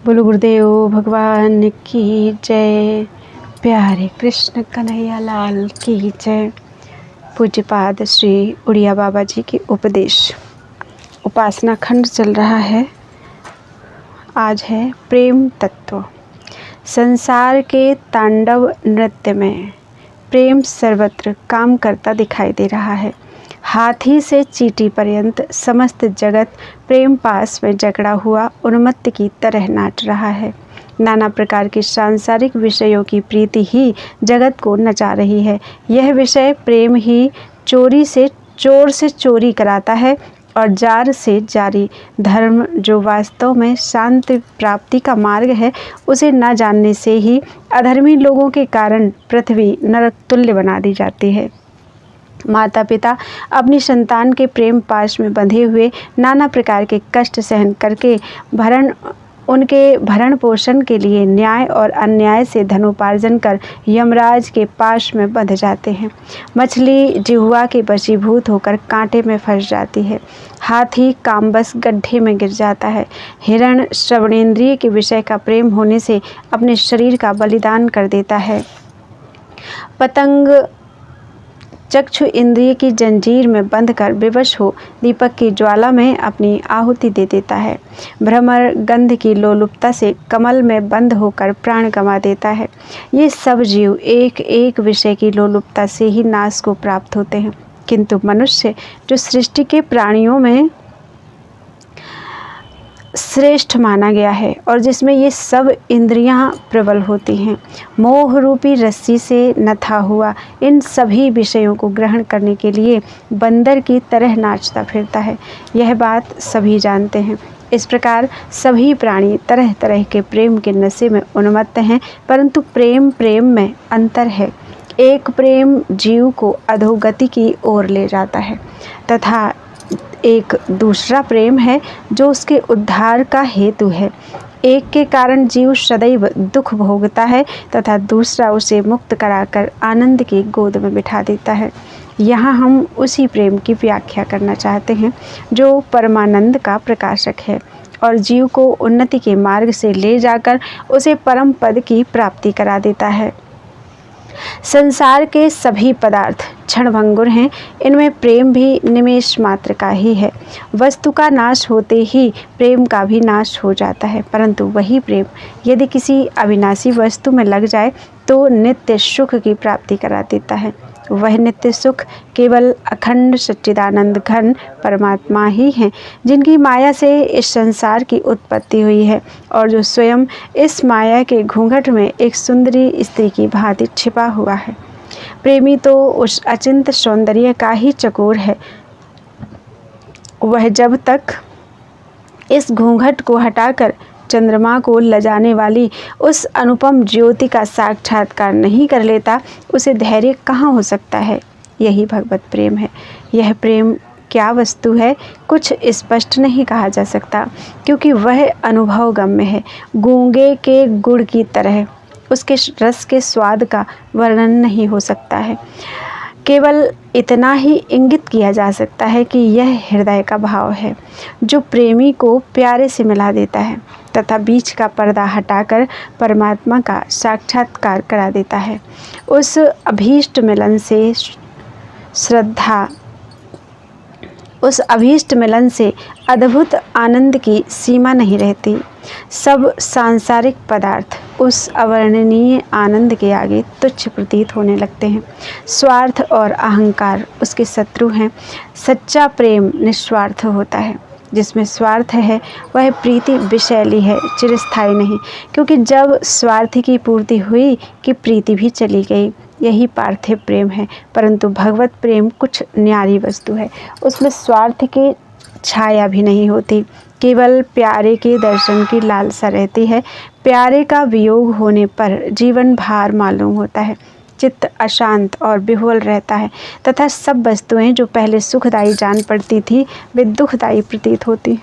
बोलो गुरुदेव भगवान की जय। प्यारे कृष्ण कन्हैया लाल की जय। पूज्यपाद श्री उड़िया बाबा जी की उपदेश उपासना खंड चल रहा है। आज है प्रेम तत्व। संसार के तांडव नृत्य में प्रेम सर्वत्र काम करता दिखाई दे रहा है। हाथी से चींटी पर्यंत समस्त जगत प्रेम पास में जकड़ा हुआ उन्मत्त की तरह नाच रहा है। नाना प्रकार के सांसारिक विषयों की प्रीति ही जगत को नचा रही है। यह विषय प्रेम ही चोर से चोरी कराता है और जार से जारी। धर्म जो वास्तव में शांति प्राप्ति का मार्ग है, उसे न जानने से ही अधर्मी लोगों के कारण पृथ्वी नरक तुल्य बना दी जाती है। माता पिता अपनी संतान के प्रेम पाश में बंधे हुए नाना प्रकार के कष्ट सहन करके उनके भरण पोषण के लिए न्याय और अन्याय से धनोपार्जन कर यमराज के पाश में बंध जाते हैं। मछली जिह्वा के वशीभूत होकर कांटे में फंस जाती है। हाथी कामबस गड्ढे में गिर जाता है। हिरण श्रवणेंद्रिय के विषय का प्रेम होने से अपने शरीर का बलिदान कर देता है। पतंग चक्षु इंद्रिय की जंजीर में बंधकर विवश हो दीपक की ज्वाला में अपनी आहुति दे देता है। भ्रमर गंध की लोलुपता से कमल में बंद होकर प्राण गंवा देता है। ये सब जीव एक एक विषय की लोलुपता से ही नाश को प्राप्त होते हैं, किंतु मनुष्य जो सृष्टि के प्राणियों में श्रेष्ठ माना गया है और जिसमें ये सब इंद्रियां प्रबल होती हैं, मोह रूपी रस्सी से नथा हुआ इन सभी विषयों को ग्रहण करने के लिए बंदर की तरह नाचता फिरता है। यह बात सभी जानते हैं। इस प्रकार सभी प्राणी तरह तरह के प्रेम के नशे में उन्मत्त हैं, परंतु प्रेम में अंतर है। एक प्रेम जीव को अधोगति की ओर ले जाता है तथा एक दूसरा प्रेम है जो उसके उद्धार का हेतु है। एक के कारण जीव सदैव दुख भोगता है तथा दूसरा उसे मुक्त कराकर आनंद की गोद में बिठा देता है। यहाँ हम उसी प्रेम की व्याख्या करना चाहते हैं जो परमानंद का प्रकाशक है और जीव को उन्नति के मार्ग से ले जाकर उसे परम पद की प्राप्ति करा देता है। संसार के सभी पदार्थ क्षणभंगुर हैं, इनमें प्रेम भी निमेष मात्र का ही है। वस्तु का नाश होते ही प्रेम का भी नाश हो जाता है, परंतु वही प्रेम यदि किसी अविनाशी वस्तु में लग जाए तो नित्य सुख की प्राप्ति करा देता है। वह नित्य सुख केवल अखंड सच्चिदानंद घन परमात्मा ही हैं, जिनकी माया से इस संसार की उत्पत्ति हुई है और जो स्वयं इस माया के घूंघट में एक सुंदरी स्त्री की भांति छिपा हुआ है। प्रेमी तो उस अचिंत सौंदर्य का ही चकोर है। वह जब तक इस घूंघट को हटाकर चंद्रमा को लजाने वाली उस अनुपम ज्योति का साक्षात्कार नहीं कर लेता, उसे धैर्य कहाँ हो सकता है। यही भगवत प्रेम है। यह प्रेम क्या वस्तु है, कुछ स्पष्ट नहीं कहा जा सकता, क्योंकि वह अनुभव गम्य है। गूंगे के गुड़ की तरह उसके रस के स्वाद का वर्णन नहीं हो सकता है। केवल इतना ही इंगित किया जा सकता है कि यह हृदय का भाव है जो प्रेमी को प्यारे से मिला देता है तथा बीच का पर्दा हटाकर परमात्मा का साक्षात्कार करा देता है। उस अभीष्ट मिलन से अद्भुत आनंद की सीमा नहीं रहती। सब सांसारिक पदार्थ उस अवर्णनीय आनंद के आगे तुच्छ प्रतीत होने लगते हैं। स्वार्थ और अहंकार उसके शत्रु हैं। सच्चा प्रेम निस्वार्थ होता है। जिसमें स्वार्थ है वह प्रीति विषैली है, चिरस्थायी नहीं, क्योंकि जब स्वार्थ की पूर्ति हुई कि प्रीति भी चली गई। यही पार्थिव प्रेम है, परंतु भगवत प्रेम कुछ न्यारी वस्तु है। उसमें स्वार्थ की छाया भी नहीं होती, केवल प्यारे के दर्शन की लालसा रहती है। प्यारे का वियोग होने पर जीवन भार मालूम होता है, चित्त अशांत और विह्वल रहता है तथा सब वस्तुएं जो पहले सुखदायी जान पड़ती थी वे दुखदायी प्रतीत होती।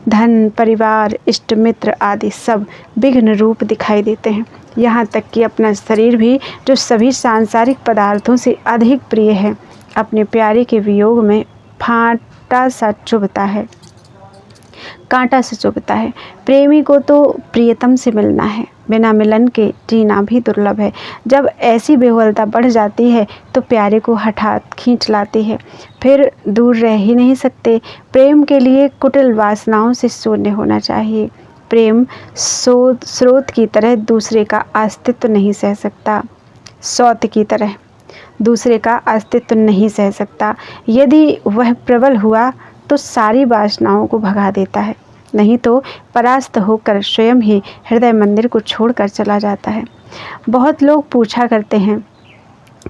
धन, परिवार, इष्ट मित्र आदि सब विघ्न रूप दिखाई देते हैं। यहाँ तक कि अपना शरीर भी जो सभी सांसारिक पदार्थों से अधिक प्रिय है, अपने प्यारे के वियोग में फांटा सा चुभता है। कांटा से चुभता है। प्रेमी को तो प्रियतम से मिलना है, बिना मिलन के जीना भी दुर्लभ है। जब ऐसी बेहुलता बढ़ जाती है तो प्यारे को हठात खींच लाती है, फिर दूर रह ही नहीं सकते। प्रेम के लिए कुटिल वासनाओं से शून्य होना चाहिए। प्रेम स्रोत की तरह दूसरे का अस्तित्व नहीं सह सकता, सौत की तरह दूसरे का अस्तित्व नहीं सह सकता। यदि वह प्रबल हुआ तो सारी वासनाओं को भगा देता है, नहीं तो परास्त होकर स्वयं ही हृदय मंदिर को छोड़कर चला जाता है। बहुत लोग पूछा करते हैं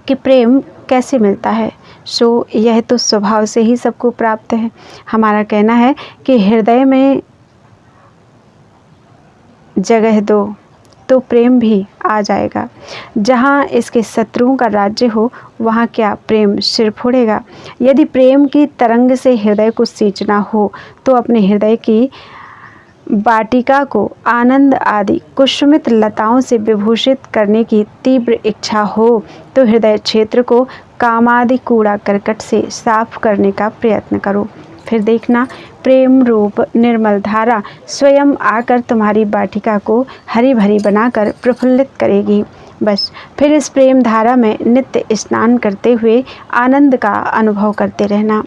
कि प्रेम कैसे मिलता है, सो यह तो स्वभाव से ही सबको प्राप्त है। हमारा कहना है कि हृदय में जगह दो तो प्रेम भी आ जाएगा। जहाँ इसके शत्रुओं का राज्य हो वहाँ क्या प्रेम सिर फोड़ेगा। यदि प्रेम की तरंग से हृदय को सींचना हो तो अपने हृदय की वाटिका को आनंद आदि कुसुमित लताओं से विभूषित करने की तीव्र इच्छा हो तो हृदय क्षेत्र को कामादि कूड़ा करकट से साफ करने का प्रयत्न करो। फिर देखना प्रेम रूप निर्मल धारा स्वयं आकर तुम्हारी वाटिका को हरी भरी बनाकर प्रफुल्लित करेगी। बस फिर इस प्रेम धारा में नित्य स्नान करते हुए आनंद का अनुभव करते रहना।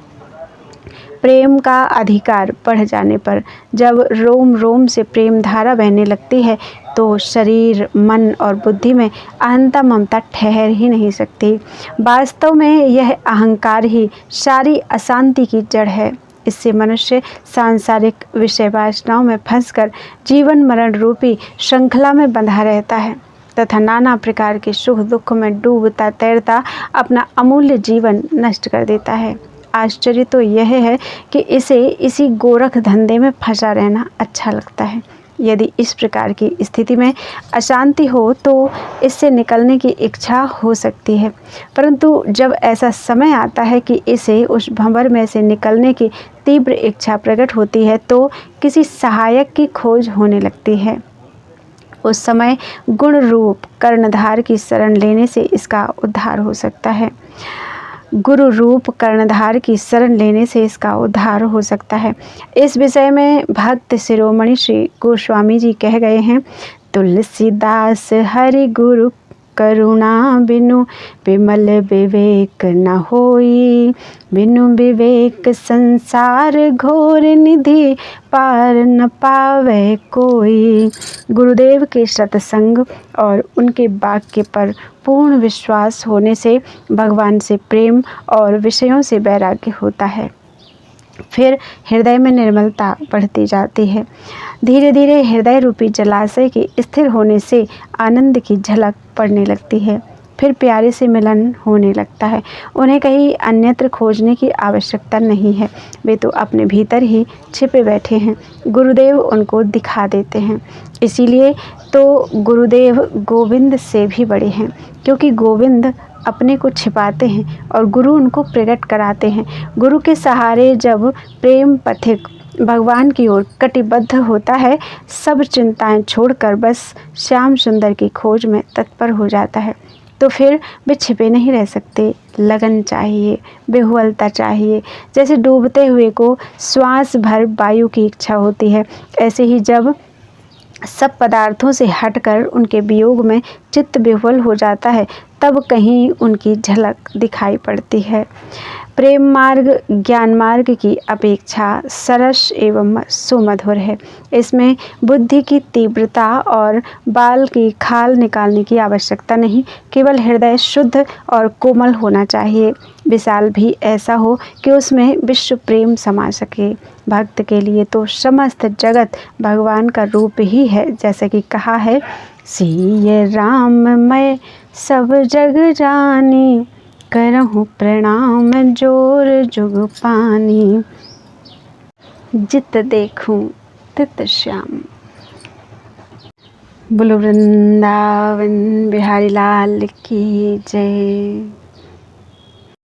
प्रेम का अधिकार बढ़ जाने पर जब रोम रोम से प्रेम धारा बहने लगती है तो शरीर, मन और बुद्धि में अहंता ममता ठहर ही नहीं सकती। वास्तव में यह अहंकार ही सारी अशांति की जड़ है। इससे मनुष्य सांसारिक विषय वासनाओं में फंसकर जीवन मरण रूपी श्रृंखला में बंधा रहता है तथा नाना प्रकार के सुख दुख में डूबता तैरता अपना अमूल्य जीवन नष्ट कर देता है। आश्चर्य तो यह है कि इसे इसी गोरख धंधे में फंसा रहना अच्छा लगता है। यदि इस प्रकार की स्थिति में अशांति हो तो इससे निकलने की इच्छा हो सकती है, परंतु जब ऐसा समय आता है कि इसे उस भंवर में से निकलने की तीव्र इच्छा प्रकट होती है तो किसी सहायक की खोज होने लगती है। उस समय गुण रूप कर्णधार की शरण लेने से इसका उद्धार हो सकता है। गुरु रूप कर्णधार की शरण लेने से इसका उद्धार हो सकता है। इस विषय में भक्त शिरोमणि श्री गोस्वामी जी कह गए हैं, तुलसीदास हरि गुरु करुणा बिनु विमल विवेक न होई, बिनु विवेक संसार घोर निधि पार न पावे कोई। गुरुदेव के सत्संग और उनके वाक्य पर पूर्ण विश्वास होने से भगवान से प्रेम और विषयों से वैराग्य होता है। फिर हृदय में निर्मलता बढ़ती जाती है। धीरे धीरे हृदय रूपी जलाशय के स्थिर होने से आनंद की झलक पड़ने लगती है। फिर प्यारे से मिलन होने लगता है। उन्हें कहीं अन्यत्र खोजने की आवश्यकता नहीं है, वे तो अपने भीतर ही छिपे बैठे हैं। गुरुदेव उनको दिखा देते हैं। इसीलिए तो गुरुदेव गोविंद से भी बड़े हैं, क्योंकि गोविंद अपने को छिपाते हैं और गुरु उनको प्रकट कराते हैं। गुरु के सहारे जब प्रेम पथिक भगवान की ओर कटिबद्ध होता है, सब चिंताएं छोड़कर बस श्याम सुंदर की खोज में तत्पर हो जाता है, तो फिर वे छिपे नहीं रह सकते। लगन चाहिए, बेहुलता चाहिए। जैसे डूबते हुए को श्वास भर वायु की इच्छा होती है, ऐसे ही जब सब पदार्थों से हटकर उनके वियोग में चित्त विह्वल हो जाता है तब कहीं उनकी झलक दिखाई पड़ती है। प्रेम मार्ग ज्ञान मार्ग की अपेक्षा सरस एवं सुमधुर है। इसमें बुद्धि की तीव्रता और बाल की खाल निकालने की आवश्यकता नहीं, केवल हृदय शुद्ध और कोमल होना चाहिए। विशाल भी ऐसा हो कि उसमें विश्व प्रेम समा सके। भक्त के लिए तो समस्त जगत भगवान का रूप ही है, जैसे कि कहा है, सिय राम मैं सब जग जानी, करहूँ प्रणाम जोर जुग पानी, जित देखूं तित श्याम। बोलो वृंदावन बिहारी लाल की जय।